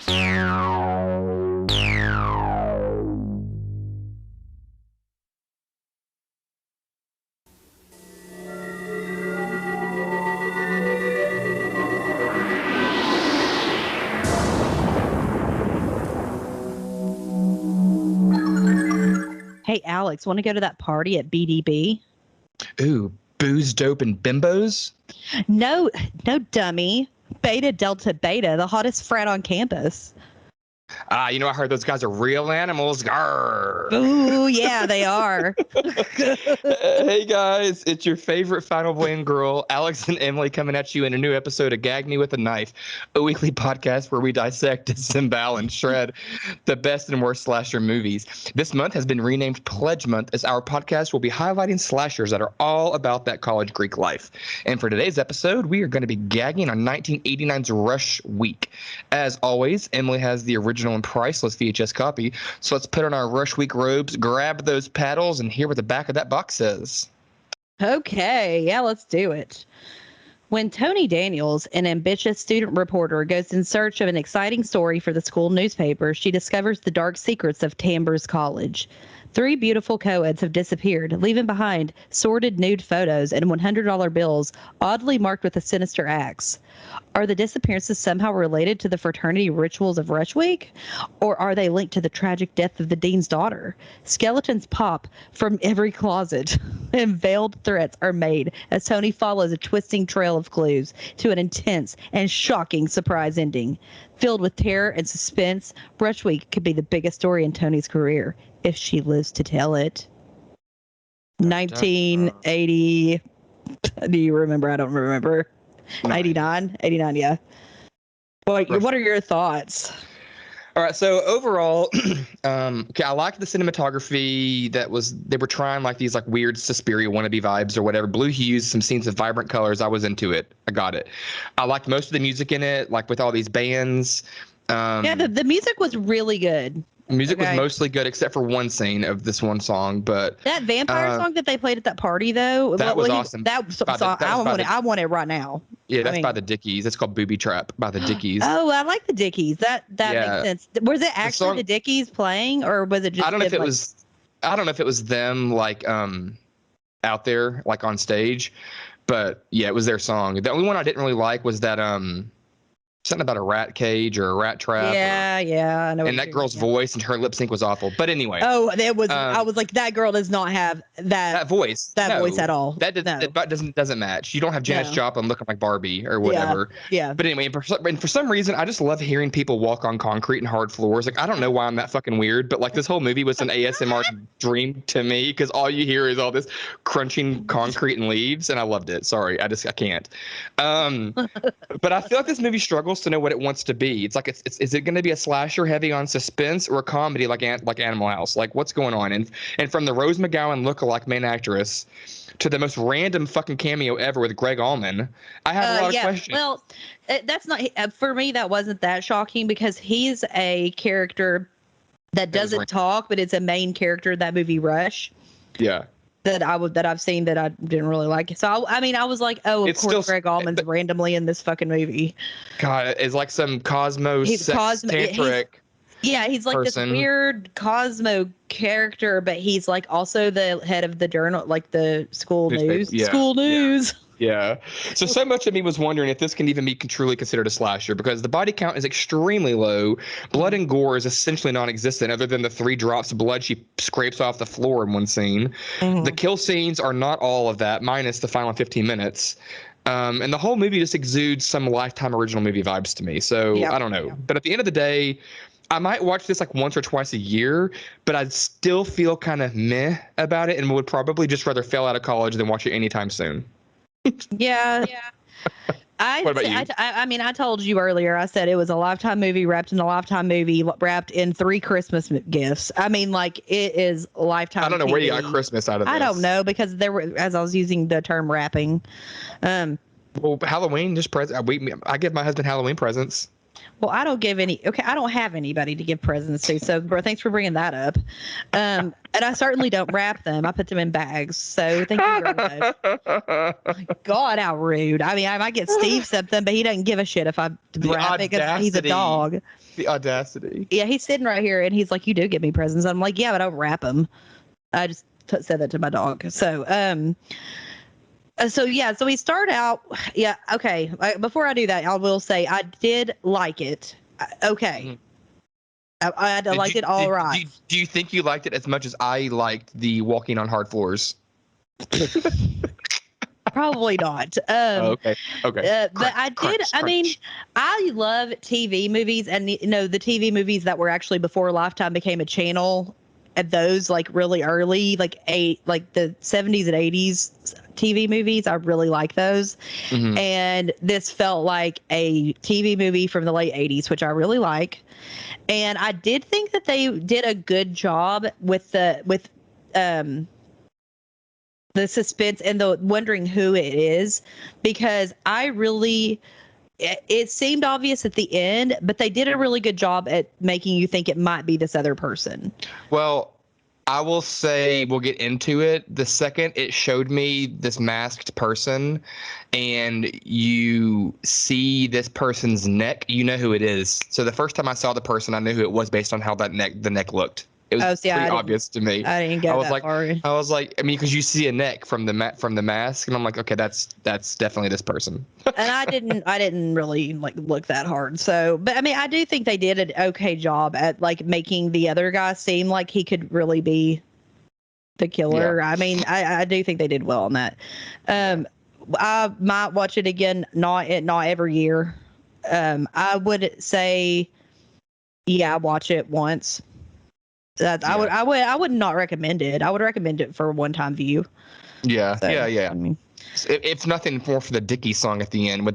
Hey, Alex, want to go to that party at BDB? Ooh, booze, dope, and bimbos? No, no, dummy. Beta Delta Beta, the hottest frat on campus. I heard those guys are real animals. Grrr. Ooh, yeah, they are. Hey guys, it's your favorite Final Boy and Girl, Alex and Emily, coming at you in a new episode of Gag Me with a Knife, a weekly podcast where we dissect, disembowel, and shred the best and worst slasher movies. This month has been renamed Pledge Month, as our podcast will be highlighting slashers that are all about that college Greek life. And for today's episode, we are going to be gagging on 1989's Rush Week. As always, Emily has the original and priceless VHS copy, so let's put on our Rush Week robes, grab those paddles, and hear what the back of that box says. Okay, yeah, let's do it. When Tony Daniels, an ambitious student reporter, goes in search of an exciting story for the school newspaper, she discovers the dark secrets of Tambers College. 3 beautiful co-eds have disappeared, leaving behind sordid nude photos and $100 bills, oddly marked with a sinister axe. Are the disappearances somehow related to the fraternity rituals of Rush Week? Or are they linked to the tragic death of the dean's daughter? Skeletons pop from every closet, and veiled threats are made as Tony follows a twisting trail of clues to an intense and shocking surprise ending. Filled with terror and suspense, Rush Week could be the biggest story in Tony's career, if she lives to tell it. 1980. Do you remember? I don't remember. 89, yeah. What are your thoughts? All right, so overall, I liked the cinematography. They were trying these weird Suspiria wannabe vibes or whatever. Blue hues, some scenes of vibrant colors. I was into it. I got it. I liked most of the music in it, with all these bands. Yeah, the music was really good. Music was mostly good except for one scene of this one song, but that vampire song that they played at that party, though, that was awesome. I want it right now. Yeah, that's by the Dickies. It's called Booby Trap by the Dickies. Oh, I like the Dickies. That makes sense. Was it actually the Dickies playing, or was it just? I don't know if it was them out there on stage, but yeah, it was their song. The only one I didn't really like was that something about a rat cage or a rat trap. Yeah, I know. And that girl's voice and her lip sync was awful. But anyway. Oh, it was. I was like, that girl does not have that voice. Voice at all. That doesn't match. You don't have Janis Joplin looking like Barbie or whatever. Yeah. But anyway, for some reason, I just love hearing people walk on concrete and hard floors. I don't know why I'm that fucking weird, but this whole movie was an ASMR dream to me, because all you hear is all this crunching concrete and leaves, and I loved it. Sorry, I can't. But I feel like this movie struggles to know what it wants to be. It's is it going to be a slasher heavy on suspense, or a comedy like Animal House? What's going on? And from the Rose McGowan lookalike main actress to the most random fucking cameo ever with Greg Allman, I have a lot of questions. Well, that's not for me. That wasn't that shocking, because he's a character that doesn't talk, but it's a main character in that movie Rush. Yeah. That I've seen that I didn't really like. So I was like, oh, of course Greg Allman's randomly in this fucking movie. God, it's like some Cosmo tantric. He's like person. This weird Cosmo character, but he's also the head of the journal, the school news. Yeah. School news. Yeah. So much of me was wondering if this can even be truly considered a slasher, because the body count is extremely low. Blood and gore is essentially non-existent, other than the 3 drops of blood she scrapes off the floor in one scene. Mm-hmm. The kill scenes are not all of that, minus the final 15 minutes. And the whole movie just exudes some Lifetime original movie vibes to me. So I don't know. Yeah. But at the end of the day, I might watch this once or twice a year, but I'd still feel kind of meh about it, and would probably just rather fail out of college than watch it anytime soon. Yeah. What about you? I told you earlier, I said it was a Lifetime movie wrapped in a Lifetime movie wrapped in 3 Christmas gifts. It is Lifetime. I don't know TV. Where you got Christmas out of this. I don't know, because as I was using the term wrapping. Well, Halloween, just present. I give my husband Halloween presents. Well, I don't give any. Okay, I don't have anybody to give presents to. So, bro, thanks for bringing that up. And I certainly don't wrap them. I put them in bags. So, thank you very much. God, how rude! I mean, I might get Steve something, but he doesn't give a shit if I wrap it because he's a dog. The audacity. Yeah, he's sitting right here, and he's like, "You do give me presents." I'm like, "Yeah, but I don't wrap them." I just said that to my dog. So we start out. Yeah, okay. Before I do that, I will say I did like it. Okay, I liked it all right. Do you think you liked it as much as I liked the walking on hard floors? Probably not. Okay. But I did. I mean, I love TV movies, and the TV movies that were actually before Lifetime became a channel. And those like really early, like the 70s and 80s TV movies, I really like those. Mm-hmm. And this felt like a TV movie from the late 80s, which I really like. And I did think that they did a good job with the suspense and the wondering who it is, because it seemed obvious at the end, but they did a really good job at making you think it might be this other person. Well, I will say, we'll get into it. The second it showed me this masked person and you see this person's neck, you know who it is. So the first time I saw the person, I knew who it was based on how the neck looked. It was pretty obvious to me. I didn't get that far. I was like, I mean, because you see a neck from the mask, and I'm like, okay, that's definitely this person. And I didn't really like look that hard. So, but I mean, I do think they did an okay job at like making the other guy seem like he could really be the killer. Yeah. I mean, I do think they did well on that. I might watch it again, not every year. I would say, yeah, watch it once. I would not recommend it. I would recommend it for a one-time view. Yeah, so, yeah. I mean, it's nothing more for the Dickie song at the end.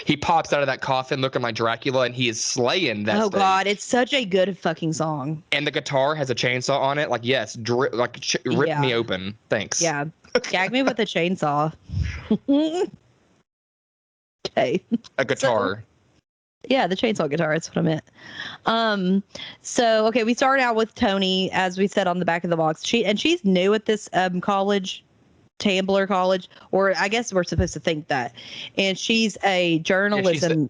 He pops out of that coffin looking like Dracula, and he is slaying that. Oh God, it's such a good fucking song. And the guitar has a chainsaw on it. Like, yes, rip me open. Thanks. Yeah, gag me with a chainsaw. Okay. A guitar. Yeah, the chainsaw guitar. That's what I meant. So okay, we start out with Tony, as we said on the back of the box. She's new at this college, Tambler College, or I guess we're supposed to think that. And she's a journalism.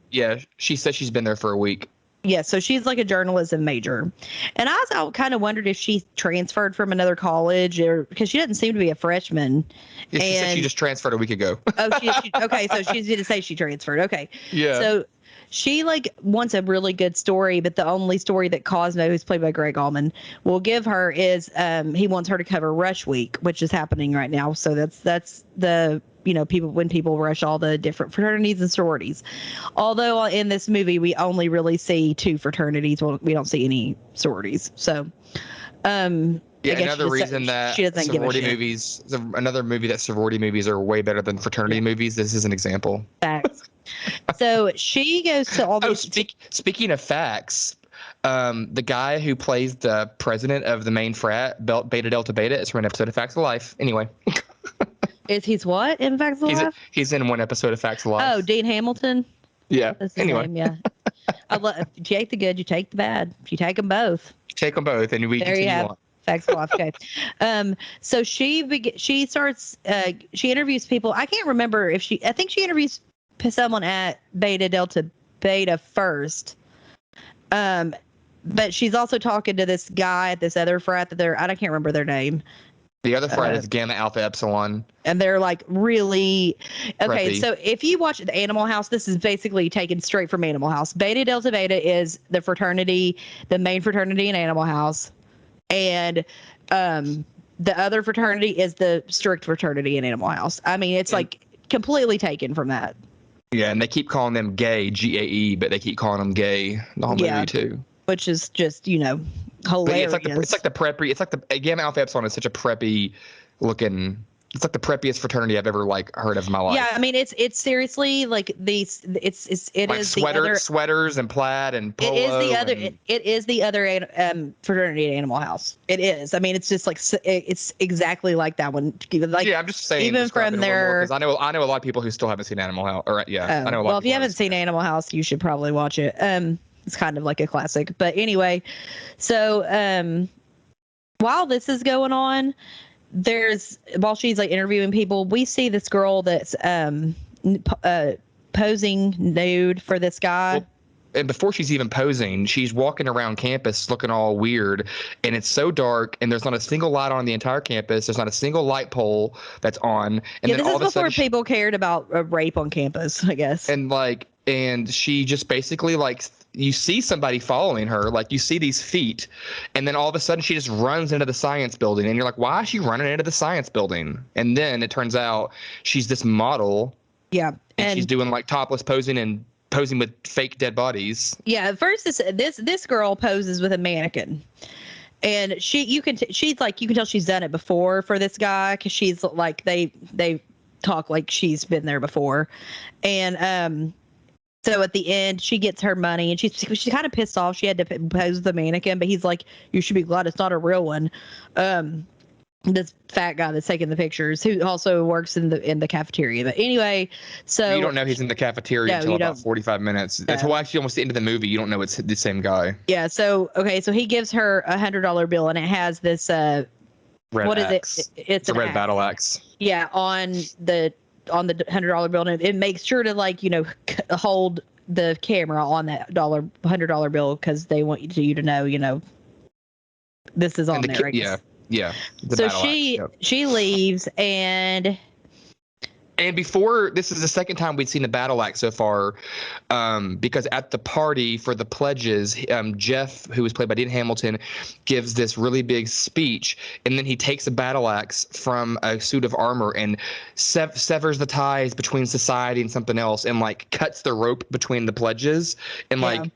She said she's been there for a week. Yeah, so she's like a journalism major. And I kind of wondered if she transferred from another college, or because she doesn't seem to be a freshman. Yeah, she said she just transferred a week ago. Okay, so she didn't say she transferred. Okay. Yeah. So she like wants a really good story, but the only story that Cosmo, who's played by Greg Allman, will give her is he wants her to cover Rush Week, which is happening right now. So that's the people rush all the different fraternities and sororities. Although in this movie we only really see two fraternities, we don't see any sororities. So another reason that another movie that sorority movies are way better than fraternity movies. This is an example. Facts. So she goes to all these. Speaking of facts, the guy who plays the president of the main frat, Beta Delta Beta, is from an episode of Facts of Life. Anyway. He's what in Facts of Life? He's in one episode of Facts of Life. Oh, Dean Hamilton. Yeah. That's his name, yeah. If you take the good, you take the bad. If you take them both. Take them both, and we there you have on. Facts of Life. Okay. So she starts. She interviews people. I can't remember if I think she interviews someone at Beta Delta Beta first. But she's also talking to this guy at this other frat that I can't remember their name. The other frat is Gamma Alpha Epsilon. And they're like really okay. Preppy. So if you watch the Animal House, this is basically taken straight from Animal House. Beta Delta Beta is the fraternity, the main fraternity in Animal House, and the other fraternity is the strict fraternity in Animal House. I mean, it's like completely taken from that. Yeah, and they keep calling them gay, GAE, but they keep calling them gay the whole movie too. Which is just, hilarious. It's like the preppy. It's like the Gamma Alpha Epsilon is such a preppy looking It's like the preppiest fraternity I've ever like heard of in my life. Yeah, I mean it's seriously like these. It like is the other. sweaters and plaid and It polo. is the other. And, It is the other fraternity at Animal House. It is. I mean, it's just like it's exactly like that one. Like yeah, I'm just saying. even from their. Because I know a lot of people who still haven't seen Animal House. Or yeah, I know a lot. Well, if you haven't seen Animal House, you should probably watch it. It's kind of like a classic. But anyway, so while this is going on, while she's like interviewing people, we see this girl that's posing nude for this guy. Well, and before she's even posing, she's walking around campus looking all weird, and it's so dark, and there's not a single light on the entire campus. There's not a single light pole that's on. And yeah, then this all is of a sudden before people cared about rape on campus, I guess. And she just basically like you see somebody following her, like you see these feet, and then all of a sudden she just runs into the science building, and you're like, why is she running into the science building? And then it turns out she's this model. Yeah, and she's doing like topless posing and posing with fake dead bodies. Yeah, at first this girl poses with a mannequin, and you can tell she's done it before for this guy because she's like they talk like she's been there before, and so at the end she gets her money and she's kind of pissed off she had to pose the mannequin, but he's like, you should be glad it's not a real one. This fat guy that's taking the pictures, who also works in the cafeteria. But anyway, so you don't know he's in the cafeteria until about 45 minutes. That's why actually almost the end of the movie you don't know it's the same guy. Yeah. So so he gives her $100 bill and it has this red what axe. is it? It's a red battle axe. Yeah, on the $100 bill, and it makes sure to like hold the camera on that $100 bill because they want you to know this is on there. Yeah. So she leaves and before, this is the second time we'd seen a battle axe so far, because at the party for the pledges, Jeff, who was played by Dean Hamilton, gives this really big speech, and then he takes a battle axe from a suit of armor and severs the ties between society and something else, and like cuts the rope between the pledges and like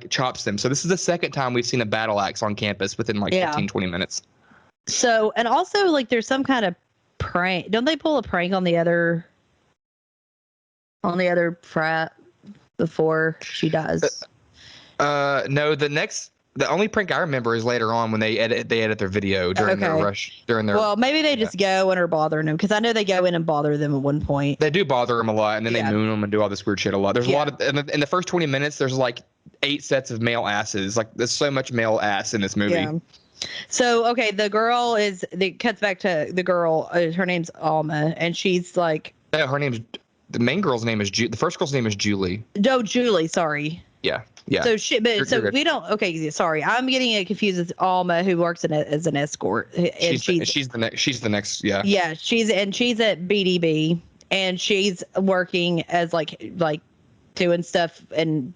chops them. So this is the second time we've seen a battle axe on campus within like 15-20 minutes. So, and also like there's some kind of prank. Don't they pull a prank on the other frat before she dies? No, the only prank I remember is later on when they edit their video during their rush well, maybe they just go and are bothering them, because I know they go in and bother them at one point. They do bother them a lot, and then they moon them and do all this weird shit a lot. There's a lot of in the first 20 minutes there's like 8 sets of male asses. Like there's so much male ass in this movie. Yeah. So, the girl it cuts back to the girl. Her name's Alma, and she's like... No, the main girl's name is the first girl's name is Julie. No, Julie, sorry. Yeah. So we don't... sorry. I'm getting it confused with Alma, who works as an escort. And she's the next, yeah. Yeah, she's at BDB, and she's working as like doing stuff, and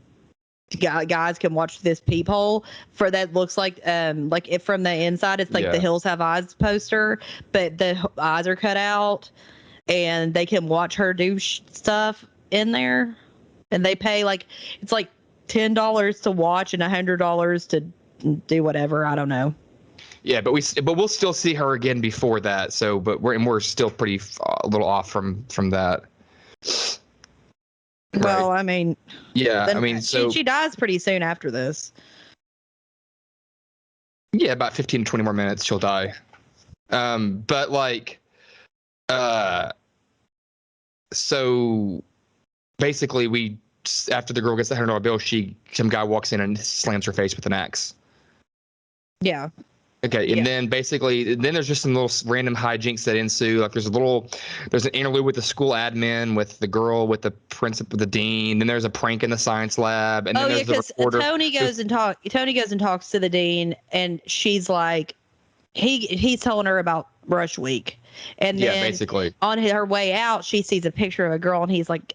guys can watch this peephole for that looks like if from the inside it's like the Hills Have Eyes poster, but the eyes are cut out, and they can watch her do stuff in there, and they pay it's like $10 to watch and $100 to do whatever. I don't know. Yeah, but we'll still see her again before that. So, but we're still pretty a little off from that. Well, right. I mean, so she dies pretty soon after this. Yeah, about 15 to 20 more minutes, she'll die. So basically, after the girl gets the $100 bill, some guy walks in and slams her face with an axe. Yeah. Okay, and then basically, there's just some little random hijinks that ensue. Like there's an interlude with the school admin, with the girl, with the principal, the dean. Then there's a prank in the science lab, and then there's the reporter. Tony goes and talks to the dean, and she's like, he's telling her about Rush Week, and then basically on her way out, she sees a picture of a girl, and he's like,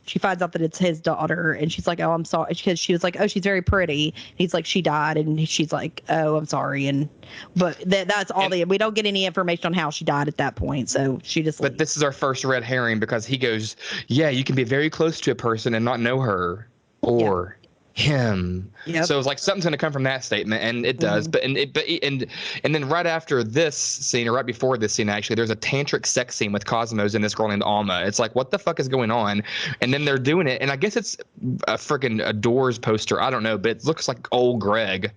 she finds out that it's his daughter, and she's like, oh, I'm sorry, because she was like, oh, she's very pretty. He's like, she died, and she's like, oh, I'm sorry, but that's all. We don't get any information on how she died at that point, so she just. But this is our first red herring, because he goes, yeah, you can be very close to a person and not know her, or him. Yep. So it's like something's going to come from that statement, and it does. And then right after this scene, or right before this scene, actually, there's a tantric sex scene with Cosmos and this girl named Alma. It's like, what the fuck is going on? And then they're doing it, and I guess it's a freaking Doors poster. I don't know, but it looks like old Greg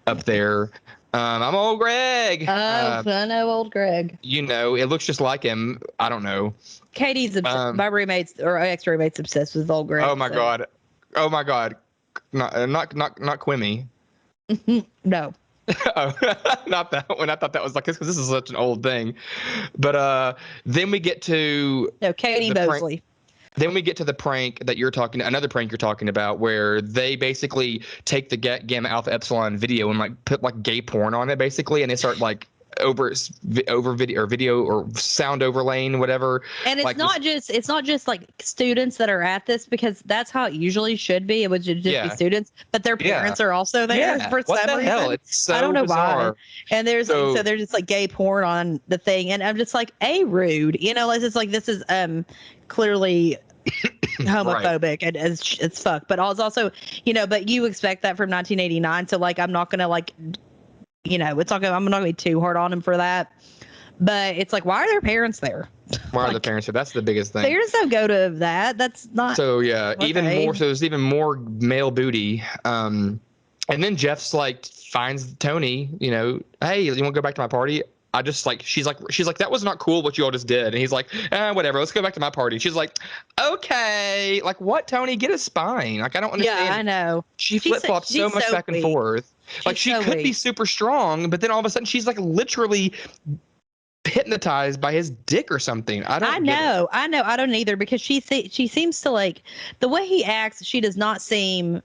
up there. I'm old Greg. Oh, I know old Greg. You know, it looks just like him. I don't know. Katie's my roommate's or ex-roommate's obsessed with old Greg. Oh my god. Oh my god. Not Quimmy. No. Oh, not that one. I thought that was like this because this is such an old thing. But then we get to Katie Mosley. Then we get to the prank that another prank you're talking about, where they basically take the Gamma Alpha Epsilon video and like put like gay porn on it, basically, and they start like over video or sound overlaying whatever. And it's not just like students that are at this, because that's how it usually should be. It would just be students, but their parents are also there for some reason. Hell? It's so I don't know bizarre. why. And there's so there's just like gay porn on the thing, and I'm just like, rude. You know, it's like this is clearly homophobic and it's fuck. But it's also, but you expect that from 1989, so like I'm not gonna like. I'm not gonna be too hard on him for that, but it's like, why are their parents there? Why are the parents there? That's the biggest thing. Parents don't go to that. That's not. So yeah, even more. So there's even more male booty. And then Jeff's like finds Tony. Hey, you want to go back to my party? I just like she's like that was not cool what you all just did, and he's like, whatever, let's go back to my party. She's like, okay, like what, Tony? Get a spine. Like I don't understand. Yeah, I know. She flip flops so much back and forth. Like she could be super strong, but then all of a sudden she's like literally hypnotized by his dick or something. I know. I don't either, because she seems to like the way he acts. She does not seem.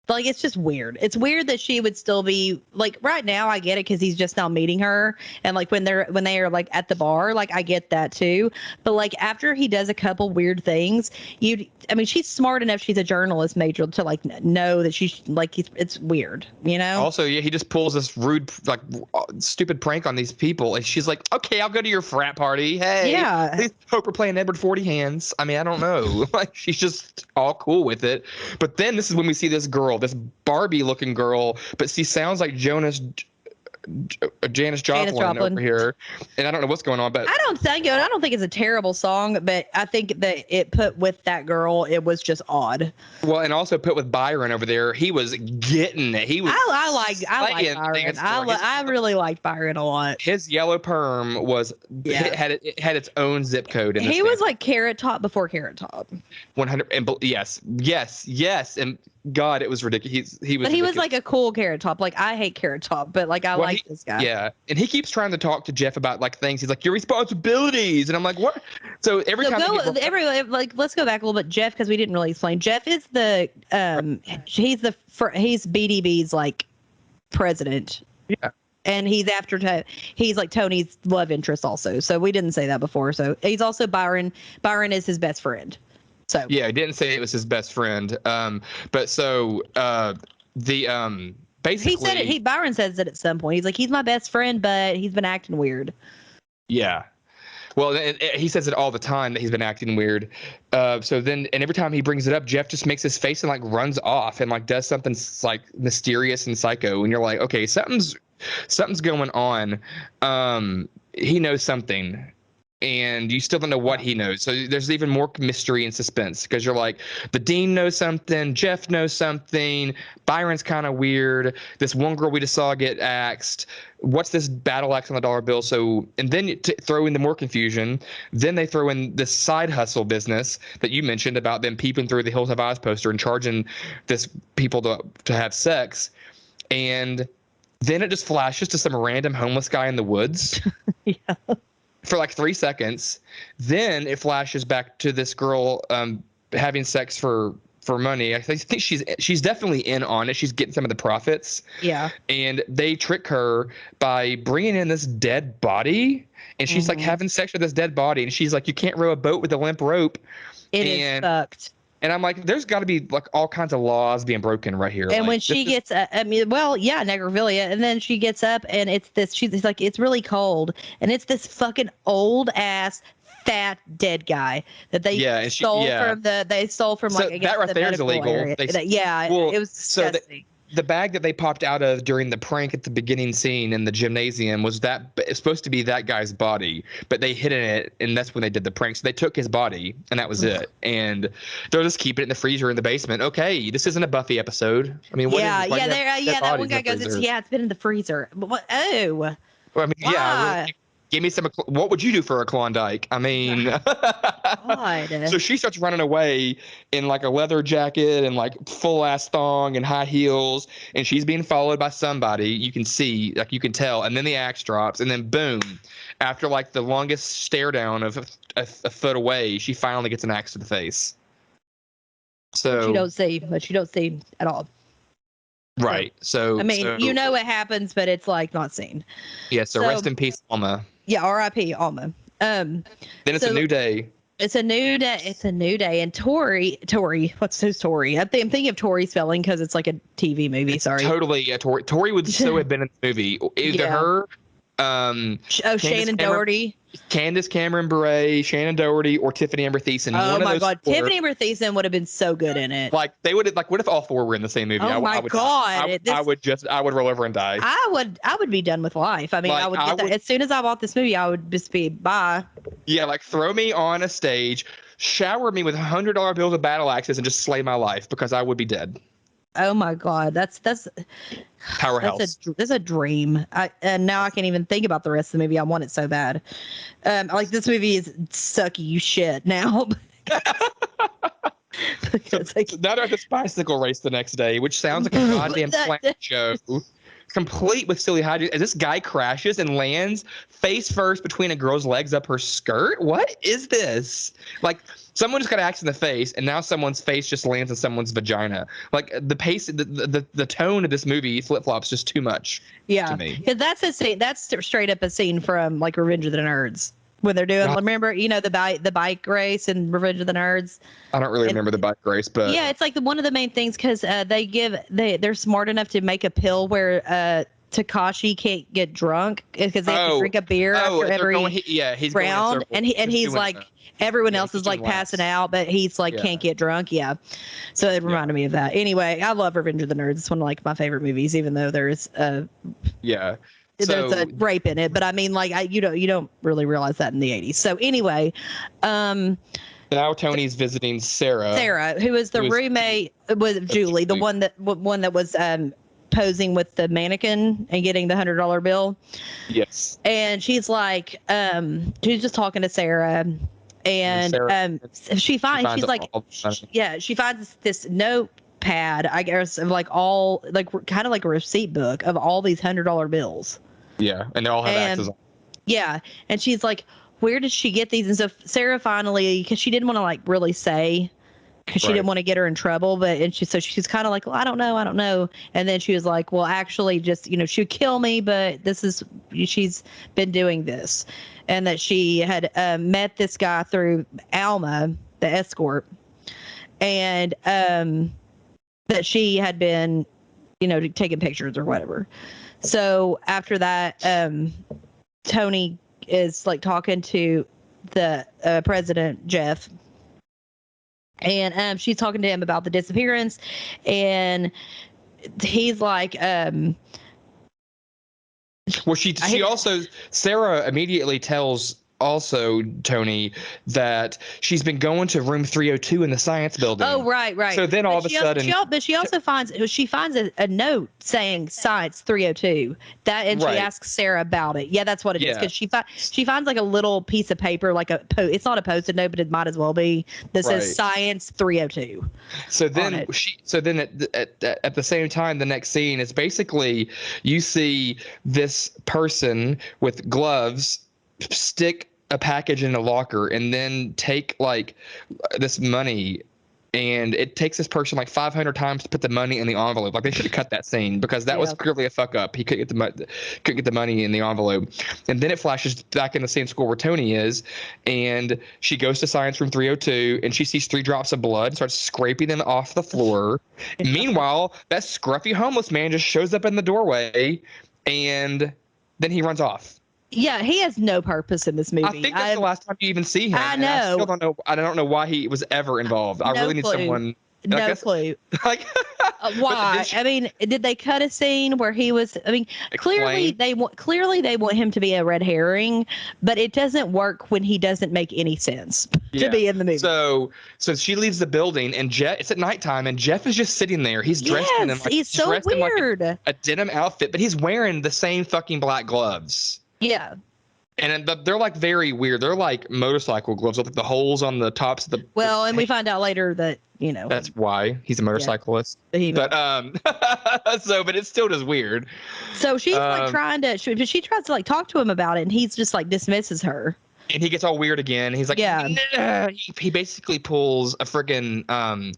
Like, it's just weird. It's weird that she would still be like, right now I get it because he's just now meeting her, and like when they are like at the bar, like I get that too. But like after he does a couple weird things, she's smart enough. She's a journalist major to like know that she's like it's weird, Also, yeah, he just pulls this rude, like stupid prank on these people, and she's like, okay, I'll go to your frat party. Hey, yeah. Please hope we're playing Edward 40 Hands. I mean, I don't know. Like she's just all cool with it. But then this is when we see this girl. This Barbie-looking girl, but she sounds like Janis Joplin over here, and I don't know what's going on. But I don't think it's a terrible song, but I think that it put with that girl, it was just odd. Well, and also put with Byron over there, he was getting it. He was. I like Byron. I really liked Byron a lot. His yellow perm was it had its own zip code. He was like Carrot Top before Carrot Top. 100 and yes, and God, it was ridiculous. He was. But he was like a cool Carrot Top. Like I hate Carrot Top, but like I like this guy. Yeah, and he keeps trying to talk to Jeff about like things. He's like, your responsibilities, and I'm like, what? So let's go back a little bit. Jeff, because we didn't really explain. Jeff is the he's BDB's like president. Yeah. And he's he's like Tony's love interest also. So we didn't say that before. So he's also Byron. Byron is his best friend. So yeah, I didn't say it was his best friend. But so basically he said it. Byron says it at some point. He's like, he's my best friend, but he's been acting weird. Yeah. Well, he says it all the time that he's been acting weird. So then, and every time he brings it up, Jeff just makes his face and like runs off and like does something like mysterious and psycho. And you're like, okay, something's going on. He knows something. And you still don't know what he knows. So there's even more mystery and suspense, because you're like, the dean knows something, Jeff knows something, Byron's kind of weird, this one girl we just saw get axed, what's this battle axe on the dollar bill? So, and then to throw in the more confusion, then they throw in this side hustle business that you mentioned about them peeping through the Hills Have Eyes poster and charging this people to have sex. And then it just flashes to some random homeless guy in the woods. Yeah. For like 3 seconds. Then it flashes back to this girl having sex for money. I think she's definitely in on it. She's getting some of the profits. Yeah. And they trick her by bringing in this dead body, and she's like having sex with this dead body, and she's like, you can't row a boat with a limp rope. It is fucked. And I'm like, there's got to be like all kinds of laws being broken right here. And like, when she gets, necrophilia, and then she gets up and it's this, she's like, it's really cold, and it's this fucking old ass fat dead guy that they stole from So like I guess that right the there is medical illegal. area. Well, It was so disgusting. the bag that they popped out of during the prank at the beginning scene in the gymnasium was it's supposed to be that guy's body, but they hid in it, and that's when they did the prank. So they took his body, and that was it. And they'll just keep it in the freezer in the basement. Okay, this isn't a Buffy episode. I mean, what is it? That one guy goes, it's been in the freezer. But what? Oh, well, I mean, why? Really, give me some. What would you do for a Klondike? I mean, God. So she starts running away in like a leather jacket and like full ass thong and high heels, and she's being followed by somebody. You can see, like you can tell, and then the axe drops, and then boom, after like the longest stare down of a foot away, she finally gets an axe to the face. So But you don't see at all. Right. So I mean, it happens, but it's like not seen. Yeah. So rest in peace, Alma. Yeah, R.I.P. Alma. Then it's a new day. It's a new day. It's a new day. And Tori. Who's Tori? I'm thinking of Tori spelling because it's like a TV movie. Sorry. Totally. Yeah. Tori would so have been in the movie. Either her. Shannon Doherty. Candace Cameron Bure, Shannon Doherty, or Tiffany Amber Thiessen. Oh my God, Tiffany Amber Thiessen would have been so good in it. Like they would like, what if all four were in the same movie? Oh my God, I would roll over and die. I would be done with life. I mean, like, as soon as I bought this movie, I would just be bye. Yeah, like throw me on a stage, shower me with $100 bills of battle axes, and just slay my life because I would be dead. Oh my God, that's powerhouse. That's a dream. And now I can't even think about the rest of the movie. I want it so bad. Like this movie is sucky shit now. So now they're at this bicycle race the next day, which sounds like a goddamn plant show. Complete with silly hijinks. And this guy crashes and lands face first between a girl's legs up her skirt. What is this? Like someone just got axed in the face, and now someone's face just lands in someone's vagina. Like the pace, the tone of this movie flip flops just too much. Yeah, to me. Because that's a scene. That's straight up a scene from like Revenge of the Nerds. When they're doing, remember, the bike race and Revenge of the Nerds. I don't really remember the bike race, but yeah, it's like one of the main things because they're smart enough to make a pill where Takashi can't get drunk because they have to drink a beer after every he's round, and he's like everyone else is like passing out, but he's like can't get drunk. Yeah, so it reminded me of that. Anyway, I love Revenge of the Nerds. It's one of like my favorite movies, even though there's there's a rape in it, but I mean, like, you don't really realize that in the 80s. So anyway, now Tony's visiting Sarah, who is the roommate with Julie, the one that was posing with the mannequin and getting the $100 bill. Yes. And she's like, she's just talking to Sarah, and she finds this notepad, I guess, of like all like kind of like a receipt book of all these $100 bills. Yeah, and they all have axes on. Yeah, and she's like, where did she get these? And so Sarah finally, because she didn't want to like really say, because she didn't want to get her in trouble, she's kind of like, well, I don't know. And then she was like, well, actually, just she would kill me, but she's been doing this, and that she had met this guy through Alma, the escort, and that she had been, taking pictures or whatever. So after that, Tony is like talking to the president, Jeff, and she's talking to him about the disappearance, and he's like, well, Sarah immediately tells also Tony that she's been going to room 302 in the science building. Oh, right. So then all of a sudden, she also finds a note saying science 302 and she asks Sarah about it. Yeah, that's what it is, because she finds like a little piece of paper, like it's not a post-it note, but it might as well be, that says science 302. So then at the same time, the next scene is basically you see this person with gloves stick a package in a locker and then take like this money, and it takes this person like 500 times to put the money in the envelope. Like they should have cut that scene because that was clearly a fuck up. He couldn't get the money in the envelope. And then it flashes back in the same school where Tony is, and she goes to science room 302 and she sees 3 drops of blood and starts scraping them off the floor. Meanwhile, that scruffy homeless man just shows up in the doorway, and then he runs off. Yeah, he has no purpose in this movie. I think that's the last time you even see him. I and I still know. don't know. I don't know why he was ever involved. I No really need clue. someone. I No guess, clue. like Why? I mean, did they cut a scene where he was? I mean, clearly they want him to be a red herring, but it doesn't work when he doesn't make any sense to be in the movie. So she leaves the building, and Jeff. It's at nighttime, and Jeff is just sitting there. He's dressed in he's so weird. In like a denim outfit, but he's wearing the same fucking black gloves. Yeah. And they're like very weird. They're like motorcycle gloves with like the holes on the tops of the. Well, and we find out later that that's why he's a motorcyclist. Yeah. But but it's still just weird. So she's like trying to. She tries to like talk to him about it, and he's just like dismisses her. And he gets all weird again. He's like, nah. He basically pulls a freaking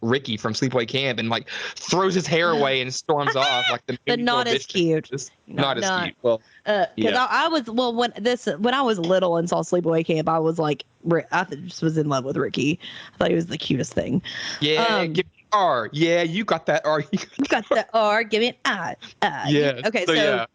Ricky from Sleepaway Camp and like throws his hair away and storms off like the. But not as cute. Not as cute. Well, because I was when I was little and saw Sleepaway Camp, I was like, I just was in love with Ricky. I thought he was the cutest thing. Yeah, give me an R. Yeah, you got that R. You got that R. Give me an I. Yeah. Okay. But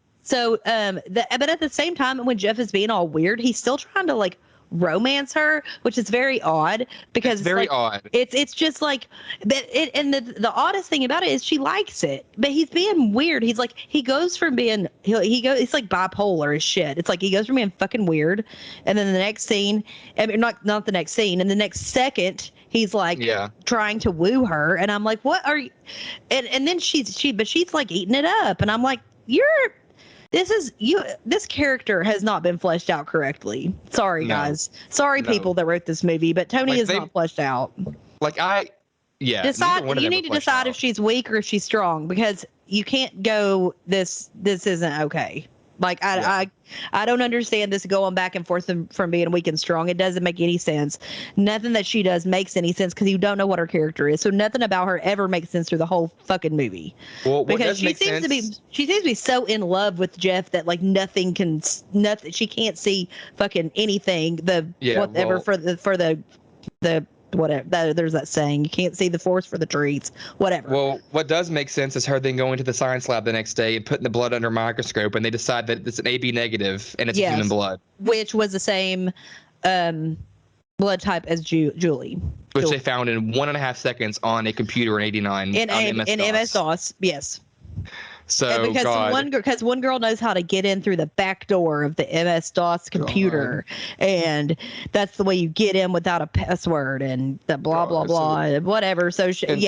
at the same time, when Jeff is being all weird, he's still trying to like romance her, which is very odd because it's very odd. It's just like, and the oddest thing about it is she likes it, but he's being weird. He's like, he goes from being he's like bipolar as shit. It's like he goes from being fucking weird, and then the next scene, I mean, not the next scene, and the next second he's like trying to woo her, and I'm like, what are you? And then she's like eating it up, and I'm like, this character has not been fleshed out correctly. Sorry, guys. Sorry, people that wrote this movie, but Tony is not fleshed out. Like you need to decide if she's weak or if she's strong, because you can't go this isn't okay. Like I don't understand this going back and forth from being weak and strong. It doesn't make any sense. Nothing that she does makes any sense because you don't know what her character is. So nothing about her ever makes sense through the whole fucking movie. Well, because she seems to be so in love with Jeff that like nothing she can't see fucking anything. For the whatever. There's that saying, you can't see the forest for the trees, whatever. Well, what does make sense is her then going to the science lab the next day and putting the blood under a microscope, and they decide that it's an AB negative and it's human blood, which was the same blood type as Julie, which they found in 1.5 seconds on a computer in '89 in MS-DOS. Yes. So because one girl knows how to get in through the back door of the MS-DOS computer, and that's the way you get in without a password and the blah blah blah whatever. So and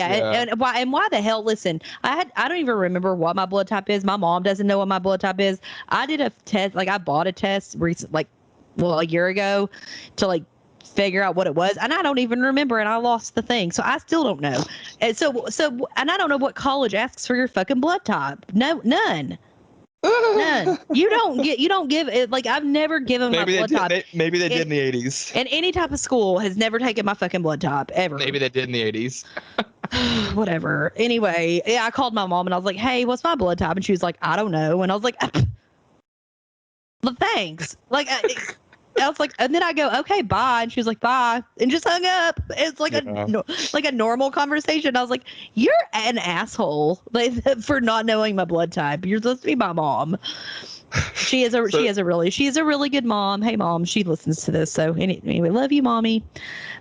why the hell? Listen, I don't even remember what my blood type is. My mom doesn't know what my blood type is. I did a test, like I bought a test recently, a year ago, to like figure out what it was, and I don't even remember, and I lost the thing, so I still don't know. And and I don't know what college asks for your fucking blood type. None. You don't give it. Like, I've never given my blood type. Maybe they did in the 80s. And any type of school has never taken my fucking blood type ever. Maybe they did in the 80s. Whatever. Anyway, I called my mom and I was like, "Hey, what's my blood type?" And she was like, "I don't know." And I was like, "Well, thanks." Like, I was like, and then I go, "Okay, bye." And she was like, "Bye," and just hung up. It's like a normal conversation. I was like, "You're an asshole, like, for not knowing my blood type. You're supposed to be my mom." She is a really good mom. Hey, Mom, she listens to this. So anyway, love you, Mommy.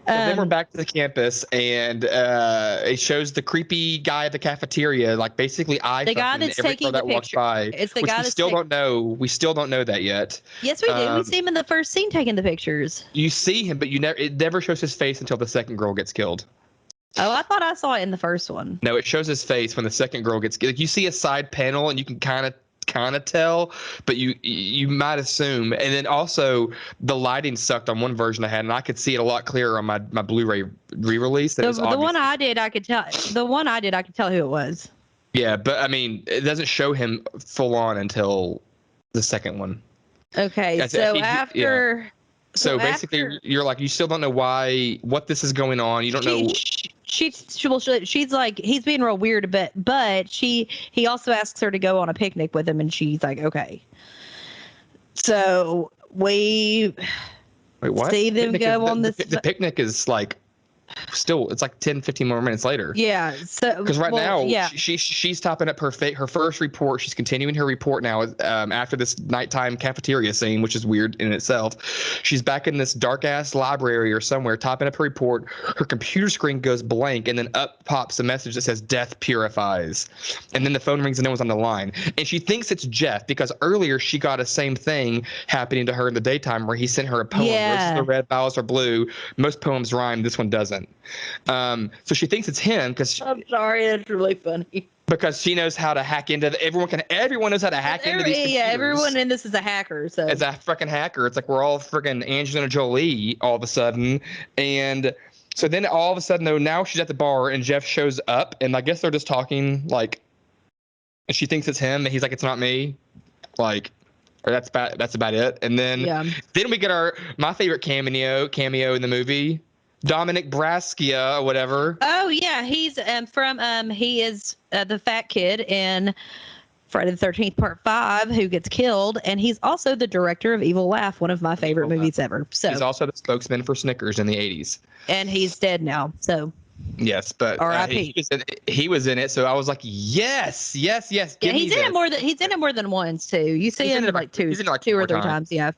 Then we're back to the campus, and it shows the creepy guy at the cafeteria, like basically the guy that's taking the picture. It's the guy we still don't know. We still don't know that yet. Yes, we do. We see him in the first scene taking the pictures. You see him, but it never shows his face until the second girl gets killed. Oh, I thought I saw it in the first one. No, it shows his face when the second girl gets killed. Like, you see a side panel, and you can kind of tell, but you might assume. And then also the lighting sucked on one version I had, and I could see it a lot clearer on my Blu-ray re-release. The one I did, I could tell. The one I did, I could tell who it was. Yeah, but I mean, it doesn't show him full on until the second one. Okay, so basically, you're like, you still don't know what this is going on. You don't know. She's like, he's being real weird, but he also asks her to go on a picnic with him, and she's like, okay. So we Wait, what? see them go on this. The picnic is like still, it's like 10, 15 more minutes later. Yeah. So Because right now, yeah. she's topping up her first report. She's continuing her report now after this nighttime cafeteria scene, which is weird in itself. She's back in this dark ass library or somewhere, topping up her report. Her computer screen goes blank, and then up pops a message that says "Death purifies," and then the phone rings and no one's on the line. And she thinks it's Jeff because earlier she got a same thing happening to her in the daytime where he sent her a poem. Yeah. Roses are red, violets are blue. Most poems rhyme. This one doesn't. So she thinks it's him because I'm sorry, that's really funny. Because she knows how to hack into everyone knows how to hack into these computers. Yeah, everyone in this is a hacker. So as a freaking hacker, it's like we're all freaking Angelina Jolie all of a sudden. And so then all of a sudden though, now she's at the bar and Jeff shows up and I guess they're just talking like, and she thinks it's him and he's like, it's not me. Like, or that's about it. And then we get my favorite cameo in the movie. Dominic Braskia or whatever. Oh yeah, he's he is the fat kid in Friday the 13th Part 5 who gets killed, and he's also the director of Evil Laugh, one of my favorite movies ever. So he's also the spokesman for Snickers in the 80s. And he's dead now. So yes, but he was in it, so I was like, yes. Yeah, he's in it more than once too. You see him like two or three times. Yeah.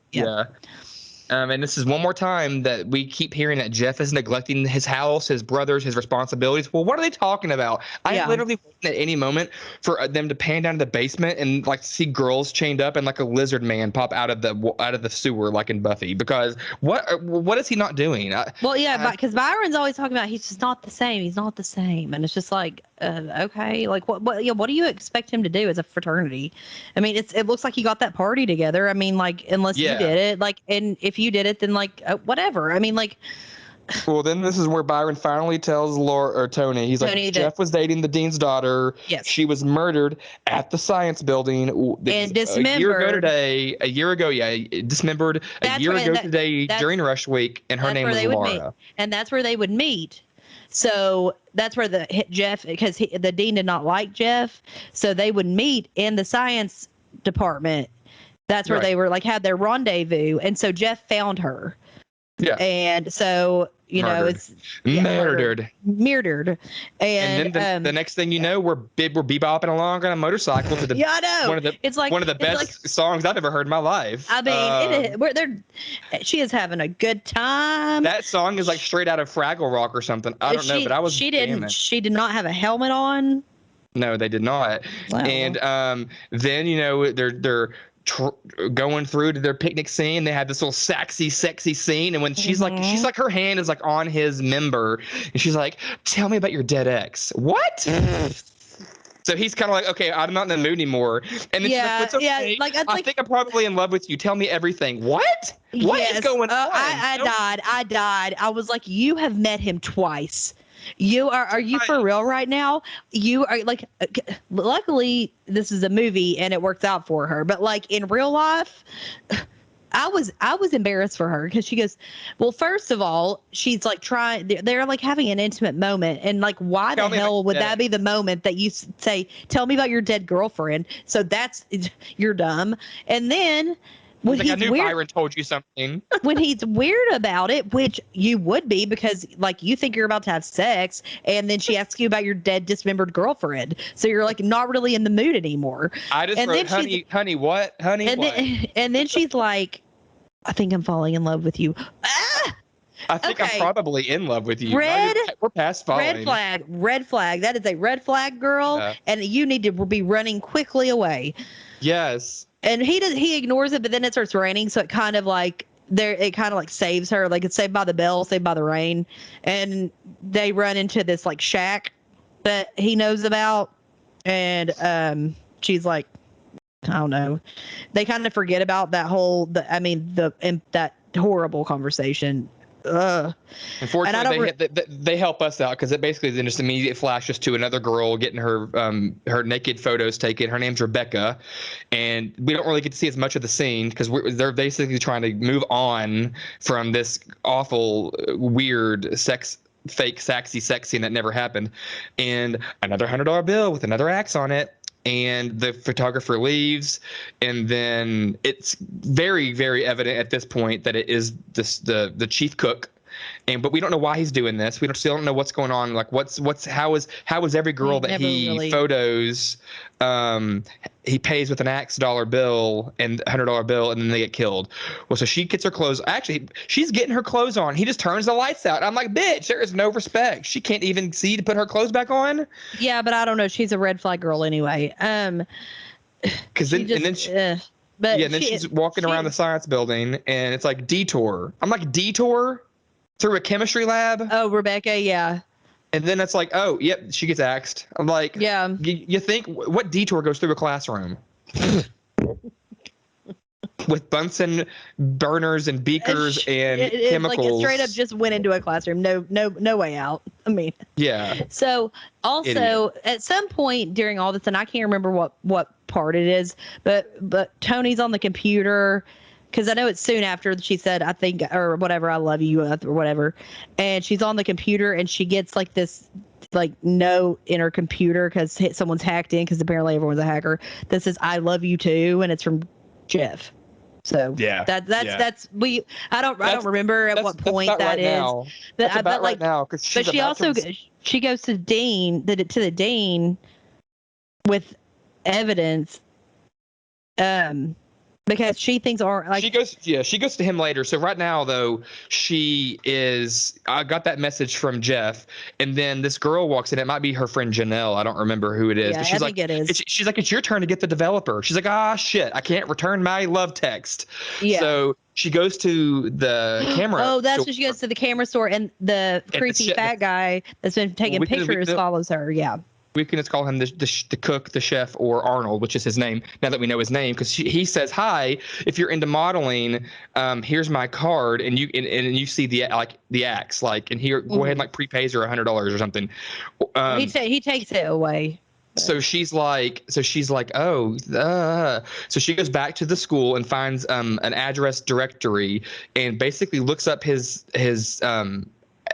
And this is one more time that we keep hearing that Jeff is neglecting his house, his brothers, his responsibilities. Well, what are they talking about? I literally waiting at any moment for them to pan down to the basement and like see girls chained up and like a lizard man pop out of the sewer like in Buffy. Because what is he not doing? Because Byron's always talking about he's just not the same. He's not the same, and it's just like okay, like what do you expect him to do as a fraternity? I mean, it looks like he got that party together. I mean, like unless you did it, like, and if you did it, then like whatever. I mean, like. Well, then this is where Byron finally tells Tony. He's like, Jeff was dating the dean's daughter. Yes. She was murdered at the science building. And dismembered. A year ago today. Dismembered a year ago today during Rush Week, and her name was Laura. And that's where they would meet. So that's where Jeff, because the dean did not like Jeff, so they would meet in the science department. That's where they were like had their rendezvous, and so Jeff found her. Yeah. And so it's murdered. And then the next thing you know, we're bebopping along on a motorcycle to the I know. It's like one of the best songs I've ever heard in my life. I mean, she is having a good time. That song is like straight out of Fraggle Rock or something. I don't know, but I was she did not have a helmet on. No, they did not. Wow. And then they're going through to their picnic scene. They have this little sexy scene, and when she's like her hand is like on his member, and she's like, "Tell me about your dead ex." What? So he's kind of like, "Okay, I'm not in the mood anymore." And then she's like, "It's okay. I think I'm probably in love with you. Tell me everything." What? What is going on? I died. I was like, "You have met him twice. Are you for real right now? You are like, luckily this is a movie and it works out for her, but like in real life, I was embarrassed for her because she goes, well, first of all, she's like they're like having an intimate moment, and like, why the hell would that be the moment that you say, tell me about your dead girlfriend? So you're dumb. And then when I knew Byron told you something. When he's weird about it, which you would be because like you think you're about to have sex, and then she asks you about your dead dismembered girlfriend, so you're like not really in the mood anymore. I just wrote, honey, what? And then she's like, I think I'm falling in love with you. I think I'm probably in love with you. We're past falling. Red flag. That is a red flag, girl, and you need to be running quickly away. Yes. And he ignores it, but then it starts raining, so it kind of like saves her. Like it's Saved by the Bell, Saved by the Rain, and they run into this like shack that he knows about, and she's like, I don't know. They kind of forget about that that horrible conversation. Unfortunately, they help us out because it basically then just immediate flashes to another girl getting her naked photos taken. Her name's Rebecca, and we don't really get to see as much of the scene because they're basically trying to move on from this awful, weird fake sex scene that never happened, and another $100 bill with another axe on it. And the photographer leaves, and then it's very, very evident at this point that it is the chief cook but we don't know why he's doing this. We still don't know what's going on. Like how is every girl that he photos, he pays with an Axe dollar bill and $100 bill, and then they get killed. Well, so she gets her clothes. Actually, she's getting her clothes on. He just turns the lights out. I'm like, bitch, there is no respect. She can't even see to put her clothes back on. Yeah, but I don't know. She's a red flag girl anyway. Because then she's walking around the science building, and it's like detour. I'm like, detour through a chemistry lab? Oh, Rebecca, yeah. And then it's like, oh, yep, she gets axed. I'm like, yeah. You think what detour goes through a classroom? With Bunsen burners and beakers and chemicals. Like it straight up just went into a classroom. No way out. I mean, yeah. So also at some point during all this, and I can't remember what part it is, but Tony's on the computer, because I know it's soon after she said, I think, or whatever, I love you, or whatever. And she's on the computer and she gets like this like note in her computer because someone's hacked in, because apparently everyone's a hacker, that says, I love you too. And it's from Jeff. So yeah, that's I don't remember at what point that is. That's about right now, because she also she goes to the dean with evidence, because she thinks she goes to him later. So right now though, I got that message from Jeff, and then this girl walks in. It might be her friend Janelle. I don't remember who it is. Yeah, but she's like, it is. She's like, it's your turn to get the developer. She's like, shit, I can't return my love text. Yeah. So she goes to the camera. Oh, that's when she goes to the camera store, and the creepy fat guy that's been taking pictures follows her. Yeah. We can just call him the cook, the chef, or Arnold, which is his name, now that we know his name, because he says, hi, if you're into modeling, here's my card, and you see the axe, like, and here, go ahead and like prepays her $100 or something. He takes it away. So she's like, oh, so she goes back to the school and finds an address directory, and basically looks up his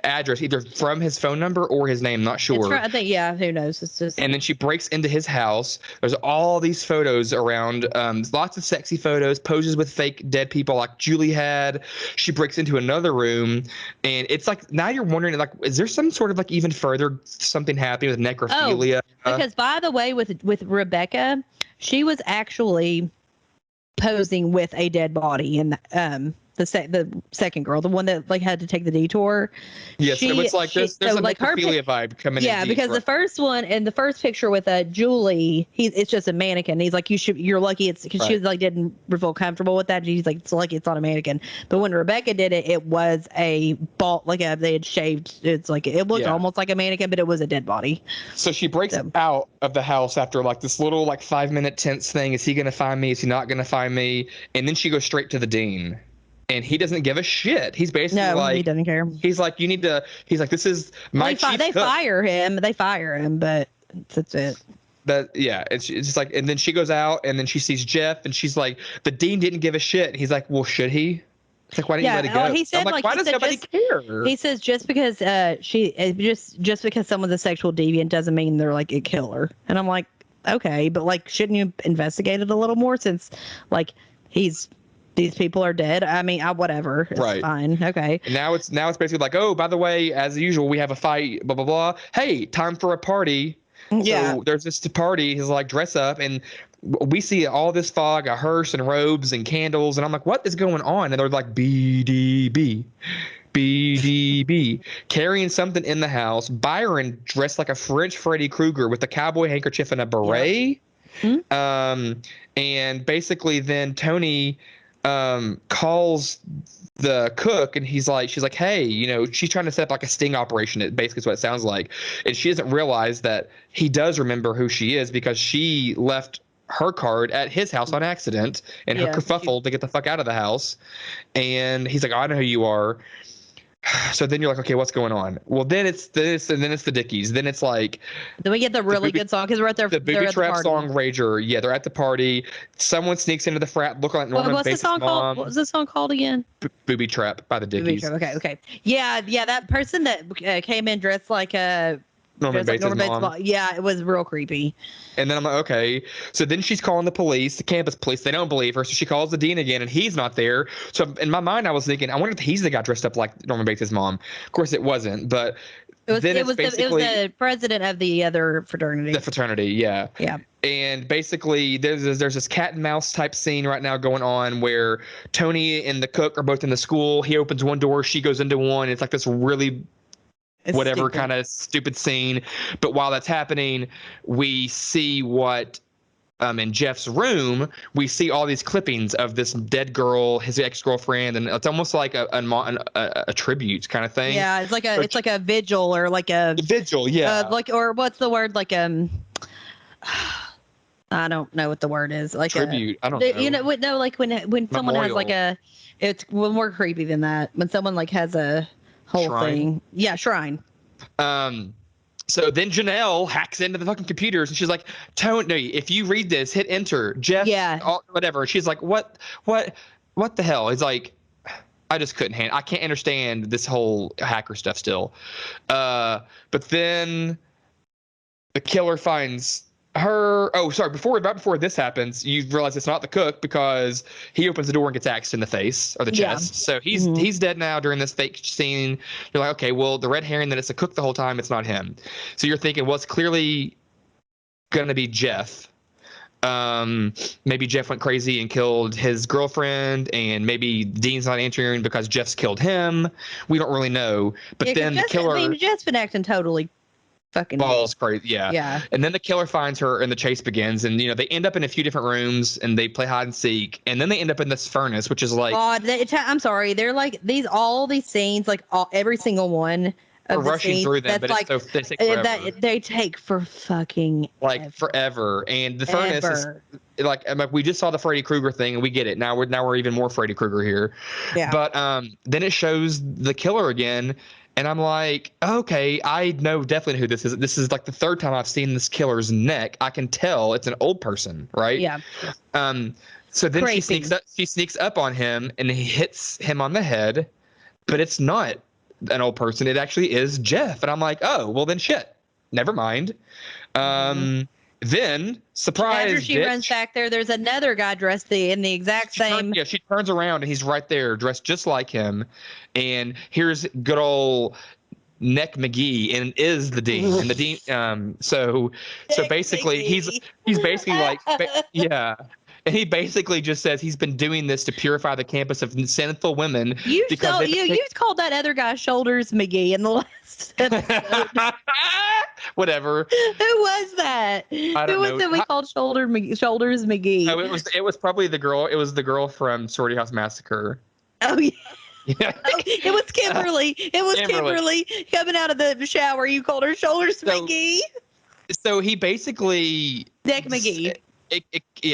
address either from his phone number or his name, not sure. I think, yeah, who knows. It's just. And then she breaks into his house. There's all these photos around, lots of sexy photos, poses with fake dead people like Julie had. She breaks into another room, and it's like, now you're wondering, like, is there some sort of like even further something happening with necrophilia? Because by the way, with Rebecca, she was actually posing with a dead body in the second girl, the one that like had to take the detour. Yeah, so it's like there's a like necrophilia vibe coming in. Yeah, because the first one and the first picture with Julie, it's just a mannequin. He's like, you're lucky it's because she was like didn't feel comfortable with that. He's like, it's lucky it's not a mannequin. But when Rebecca did it, it was a ball, they had shaved. It's like it looked almost like a mannequin, but it was a dead body. So she breaks out of the house after like this little like 5-minute tense thing. Is he gonna find me? Is he not gonna find me? And then she goes straight to the dean. And he doesn't give a shit. He's basically like, he doesn't care. He's like, this is my chief They fire him, but that's it. But yeah, it's just like, and then she goes out, and then she sees Jeff, and she's like, the dean didn't give a shit. And he's like, well, should he? It's like, why didn't you let it go? He said, why does nobody care? He says just because just because someone's a sexual deviant doesn't mean they're like a killer. And I'm like, okay, but like, shouldn't you investigate it a little more, since like these people are dead? I mean, whatever. It's fine. Okay. And now it's basically like, oh, by the way, as usual, we have a fight, blah, blah, blah. Hey, time for a party. Yeah. So there's this party. He's like, dress up. And we see all this fog, a hearse and robes and candles. And I'm like, what is going on? And they're like, BDB. BDB, carrying something in the house. Byron dressed like a French Freddy Krueger with a cowboy handkerchief and a beret. Yeah. Mm-hmm. And basically then Tony calls the cook, and she's like, hey, she's trying to set up like a sting operation. It basically is what it sounds like. And she doesn't realize that he does remember who she is, because she left her card at his house on accident in her kerfuffle to get the fuck out of the house. And he's like, I know who you are. So then you're like, okay, what's going on? Well, then it's this, and then it's the Dickies. Then it's like, then we get the really good song, because we're at the booby trap song Rager. Yeah, they're at the party. Someone sneaks into the frat, look like Norman Bates' mom. What was the song called again? Booby Trap by the Dickies. Okay. Yeah, that person that came in dressed like Norman Bates' mom. Yeah, it was real creepy. And then I'm like, okay. So then she's calling the police, the campus police. They don't believe her, so she calls the dean again, and he's not there. So in my mind, I was thinking, I wonder if he's the guy dressed up like Norman Bates' mom. Of course, it wasn't, but then it was the president of the other fraternity. The fraternity, yeah. Yeah. And basically, there's this cat and mouse type scene right now going on where Tony and the cook are both in the school. He opens one door, she goes into one. It's like this really kind of stupid scene. But while that's happening, we see what in Jeff's room, we see all these clippings of this dead girl, his ex-girlfriend, and it's almost like a tribute kind of thing. Yeah, it's like a vigil or like a vigil, yeah. Or what's the word? Like I don't know what the word is. Like tribute. I don't know. You know, no, like when someone has like it's more creepy than that. When someone like has a whole thing. Yeah, shrine. So then Janelle hacks into the fucking computers and she's like, Tony, if you read this, hit enter. Jeff, whatever. She's like, what the hell? He's like, I just I can't understand this whole hacker stuff still. But then the killer finds her. Oh, sorry. Right before this happens, you realize it's not the cook because he opens the door and gets axed in the face or the chest. So he's dead now during this fake scene. You're like, okay, well, the red herring that it's a cook the whole time, it's not him. So you're thinking, well, it's clearly going to be Jeff. Maybe Jeff went crazy and killed his girlfriend, and maybe Dean's not answering because Jeff's killed him. We don't really know. But then the killer. I mean, Jeff's been acting totally fucking balls crazy. Yeah. And then the killer finds her and the chase begins, and they end up in a few different rooms and they play hide and seek, and then they end up in this furnace, which is like I'm sorry, they're like all these scenes, like every single one of the rushing scenes, through them, but like, they take forever. They take for fucking forever. And the furnace is like we just saw the Freddy Krueger thing, and we get it now. We're even more Freddy Krueger here. Yeah. But then it shows the killer again. And I'm like, okay, I know definitely who this is. This is like the third time I've seen this killer's neck. I can tell it's an old person, right? Yeah. So then she sneaks up on him and he hits him on the head, but it's not an old person. It actually is Jeff. And I'm like, oh, well then shit. Never mind. Then, surprise, after she runs back there's another guy dressed in the exact same. She turns around and he's right there, dressed just like him. And here's good old Neck McGee, and is the dean. And the dean, so basically, he's basically like, yeah. And he basically just says he's been doing this to purify the campus of sinful women. You called that other guy Shoulders McGee in the last episode. Whatever. Who was that? I don't know. Who was it we called Shoulders McGee? Oh, it was probably the girl. It was the girl from Sorority House Massacre. Oh yeah. Yeah. It was Kimberly. It was Kimberly coming out of the shower. You called her Shoulders McGee. So he basically Neck McGee.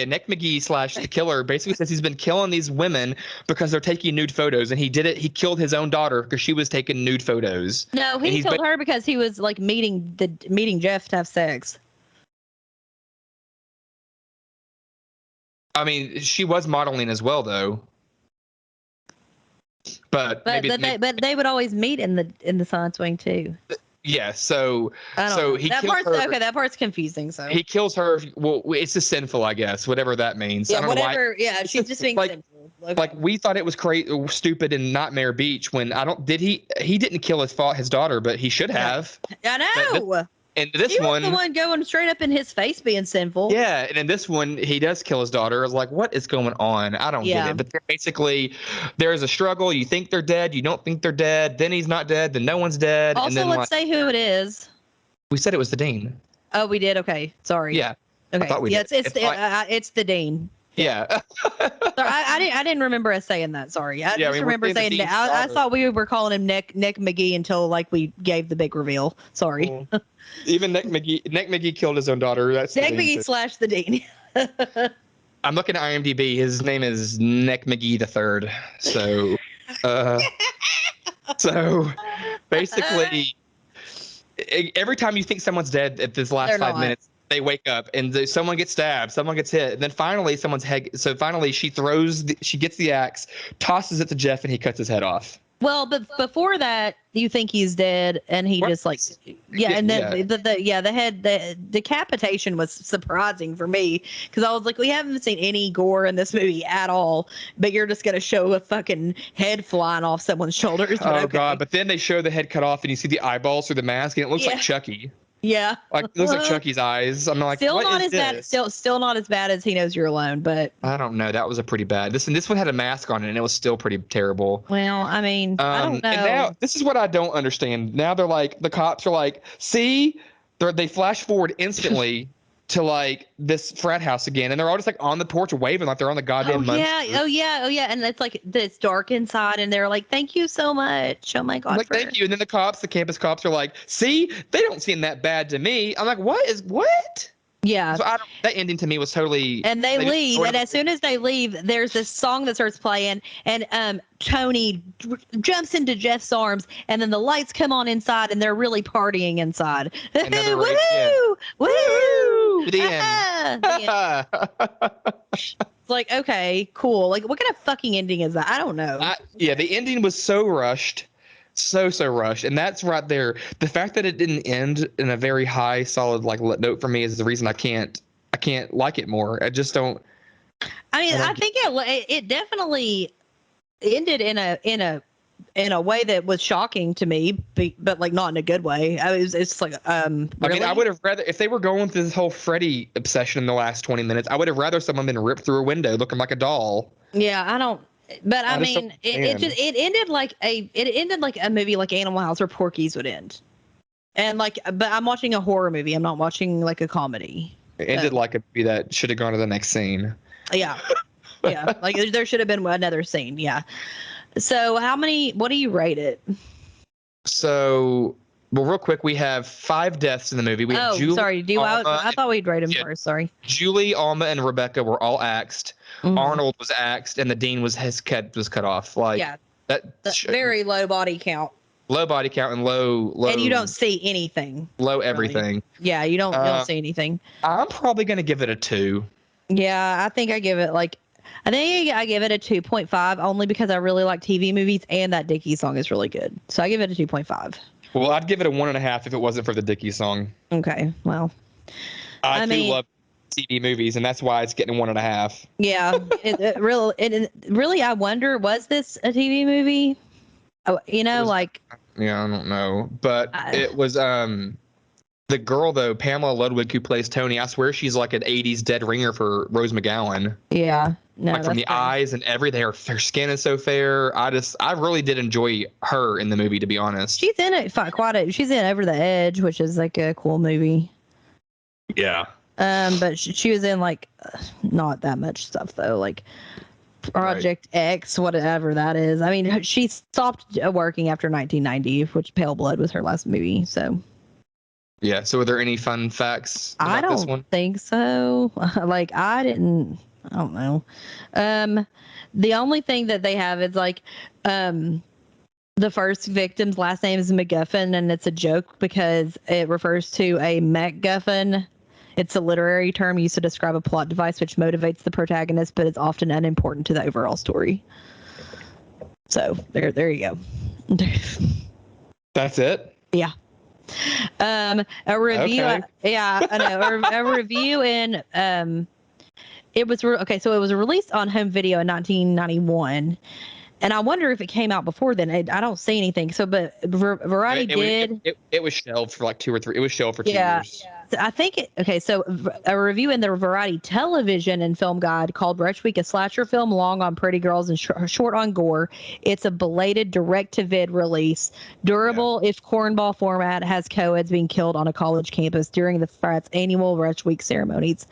Neck McGee / the killer basically says he's been killing these women because they're taking nude photos, and he did it. He killed his own daughter because she was taking nude photos. No, he killed her because he was like meeting Jeff to have sex. I mean, she was modeling as well, though. But they would always meet in the science wing too. Yeah, so he kills her. Okay, that part's confusing. So he kills her. Well, it's just sinful, I guess. Whatever that means. Yeah, whatever. Yeah, she's just being sinful. Okay. Like we thought it was crazy, stupid in Nightmare Beach when he didn't kill his daughter, but he should have. I know. And this he one, was the one going straight up in his face being sinful. Yeah, and in this one, he does kill his daughter. I was like, what is going on? I don't get it. But basically, there's a struggle. You think they're dead. You don't think they're dead. Then he's not dead. Then no one's dead. Also, and then, let's say who it is. We said it was the dean. Oh, we did? Okay. Sorry. Yeah. Okay. I thought we did. It's the dean. Yeah. I didn't remember us saying that. Sorry. I just remember saying that. I thought we were calling him Neck McGee until like we gave the big reveal. Sorry. Even Neck McGee killed his own daughter. That's Neck McGee / the dean. I'm looking at IMDb. His name is Neck McGee III. So basically, every time you think someone's dead at this last 5 minutes, they wake up and someone gets stabbed, someone gets hit, and then finally someone's head. So finally she gets the axe, tosses it to Jeff, and he cuts his head off. Well, but before that, you think he's dead, and he What? just like, yeah, and then Yeah. the decapitation was surprising for me because I was like, we haven't seen any gore in this movie at all, but you're just gonna show a fucking head flying off someone's shoulders. But Oh okay, God! But then they show the head cut off, and you see the eyeballs through the mask, and it looks like yeah, Chucky. yeah. Like it looks like Chucky's eyes. I'm like, Still what not is as bad. this? Still not as bad as He Knows You're Alone, but I don't know. That was a pretty bad. This one had a mask on it, and it was still pretty terrible. well, I mean, I don't And now know. this is what I don't understand. Now they're like, the cops are like, see, they flash forward instantly to like this frat house again, and they're all just like on the porch waving like they're on the Oh goddamn yeah, Munsters. oh yeah, oh yeah, and it's like it's dark inside, and they're like, "Thank you so much." Oh my I'm god, like, for thank you. And then the campus cops are like, see, they don't seem that bad to me. I'm like, what? yeah. So that ending to me was totally. And they just leave, and as soon as they leave, there's this song that starts playing, and Tony jumps into Jeff's arms, and then the lights come on inside, and they're really partying inside. Another Woohoo! yeah. Woohoo! The Ah, the end. It's like, okay, cool. Like, what kind of fucking ending is that? I don't know. Yeah, the ending was so rushed. So rushed, and that's right there. The fact that it didn't end in a very high, solid like note for me is the reason I can't like it more. I just don't. I mean, I think it definitely ended in a way that was shocking to me, but like not in a good way. It's like really? I mean, I would have rather if they were going through this whole Freddy obsession in the last 20 minutes. I would have rather someone been ripped through a window looking like a doll. Yeah, I don't. But I mean, it ended like a movie like Animal House or Porky's would end, and like, but I'm watching a horror movie. I'm not watching like a comedy. It ended like a movie that should have gone to the next scene. Yeah, yeah. Like there should have been another scene. Yeah. So what do you rate it? So, well, real quick, we have 5 deaths in the movie. We have Julie, sorry. I thought we'd rate him first. Sorry. Julie, Alma, and Rebecca were all axed. Mhm. Arnold was axed, and the dean was cut off. Like that's very low body count. Low body count and low. And you don't see anything. Low everything. Really. Yeah, you don't see anything. I'm probably gonna give it a 2. Yeah, I think I give it a 2.5 only because I really like TV movies and that Dickie song is really good. So I give it a 2.5. Well, I'd give it a 1.5 if it wasn't for the Dickie song. Okay, well, I love TV movies, and that's why it's getting 1.5. Yeah, really, I wonder, was this a TV movie? Oh, Yeah, I don't know, but it was the girl though, Pamela Ludwig, who plays Tony. I swear she's like an '80s dead ringer for Rose McGowan. Yeah, no, like from the eyes and everything. Her skin is so fair. I really did enjoy her in the movie, to be honest. She's in it she's in Over the Edge, which is like a cool movie. Yeah. But she was in like not that much stuff though, like Project X, whatever that is. I mean, she stopped working after 1990, which Pale Blood was her last movie. So yeah. So, are there any fun facts about this one? I don't think so. Like I don't know. The only thing that they have is like the first victim's last name is MacGuffin, and it's a joke because it refers to a MacGuffin. It's a literary term used to describe a plot device which motivates the protagonist, but is often unimportant to the overall story. So there you go. That's it? Yeah. A review. Okay. Yeah, I know. A review in it was so it was released on home video in 1991. And I wonder if it came out before then. I don't see anything. So, but Variety did. It was shelved for like 2 or 3. It was shelved for 2 years. Yeah. I think so a review in the Variety television and film guide called Rush Week, a slasher film long on pretty girls and short on gore. It's a belated direct-to-vid release. Durable if cornball format, has co-eds being killed on a college campus during the frat's annual Rush Week ceremonies.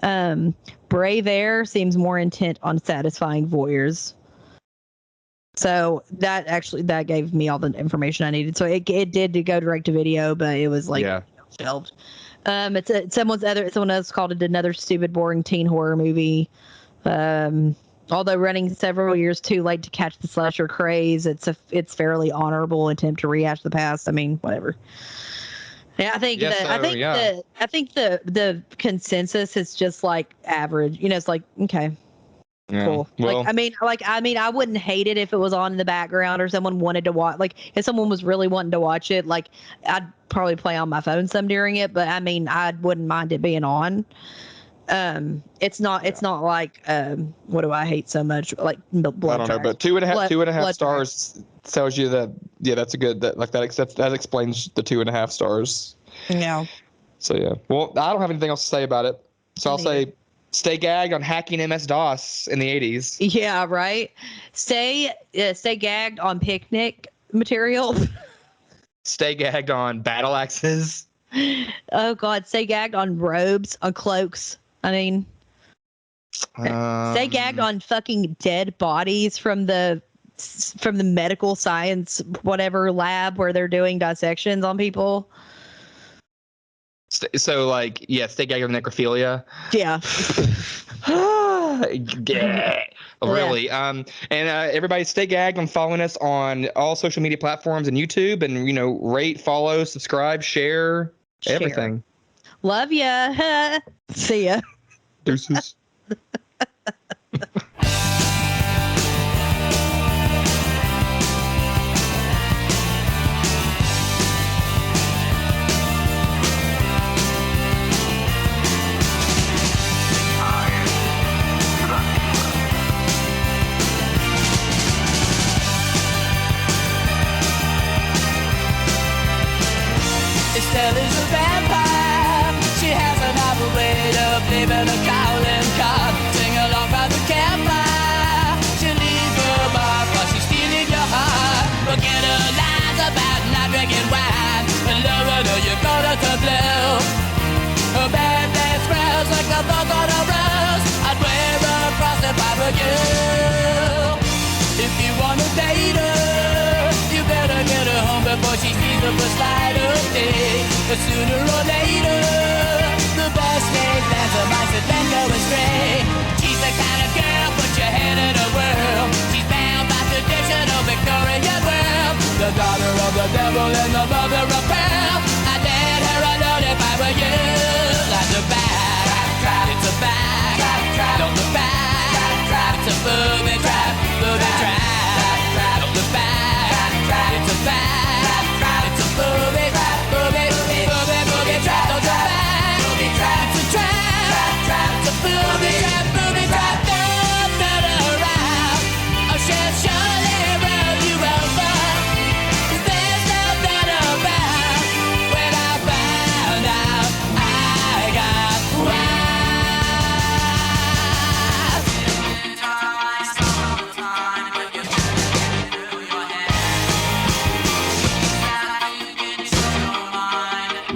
Brave Air seems more intent on satisfying voyeurs. So that gave me all the information I needed. So it did go direct to video, but it was shelved. Someone else called it another stupid, boring teen horror movie. Although running several years too late to catch the slasher craze, it's fairly honorable attempt to rehash the past. I mean, whatever. Yeah, I think the consensus is just like average. It's like, okay. Yeah. Cool. Well, I mean, I wouldn't hate it if it was on in the background or someone wanted to watch. Like, if someone was really wanting to watch it, like, I'd probably play on my phone some during it. But I mean, I wouldn't mind it being on. It's not. It's not like what do I hate so much? Like blood. I don't know, tracks. but two and a half Blood stars tells you that. Yeah, that's a good. That explains the 2.5 stars. Yeah. So yeah. Well, I don't have anything else to say about it. So I'll say, stay gagged on hacking MS-DOS in the 80s. Yeah. Right. Stay gagged on picnic material. Stay gagged on battle axes. Oh God. Stay gagged on robes, on cloaks. I mean, stay gagged on fucking dead bodies from the medical science whatever lab where they're doing dissections on people. So like, yeah, stay gagged on necrophilia. Yeah. Yeah. Really. And everybody stay gagged on following us on all social media platforms and YouTube, and rate, follow, subscribe, share. Everything. Love ya. See ya. Deuces. Stella's a vampire. She has an awful way of leaving a calling card. Sing along by the campfire. She'll leave her mark while she's stealing your heart. Forget her lies about not drinking wine. And loving her, you're gonna turn blue. Her bad dance smells like a thought on a rose. I'd wear her across the pipe for you. If you wanna date her, you better get her home before she sees the first light of day. But sooner or later, the best laid plans of mice that then go astray. She's the kind of girl, put your head in a whirl. She's bound by traditional Victorian world. The daughter of the devil and the mother of pearl. I dared her alone if I were you. Like the back, it's a back, don't look back, it's a booby trap, booby trap. Don't look back, it's a back, it's a booby trap, booby trap. Don't look back, it's a trap, it's a booby trap, booby trap. Don't turn around, or she'll surely roll you over. 'Cause there's no doubt about when I found out I got wild.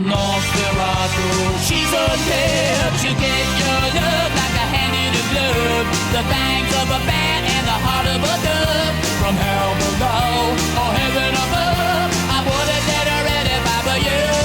Nosferatu, she's a bitch. You get your love like a hand in a glove. The fangs of a bat and the heart of a dove. From hell below or heaven above, I wouldn't let her in if I were you.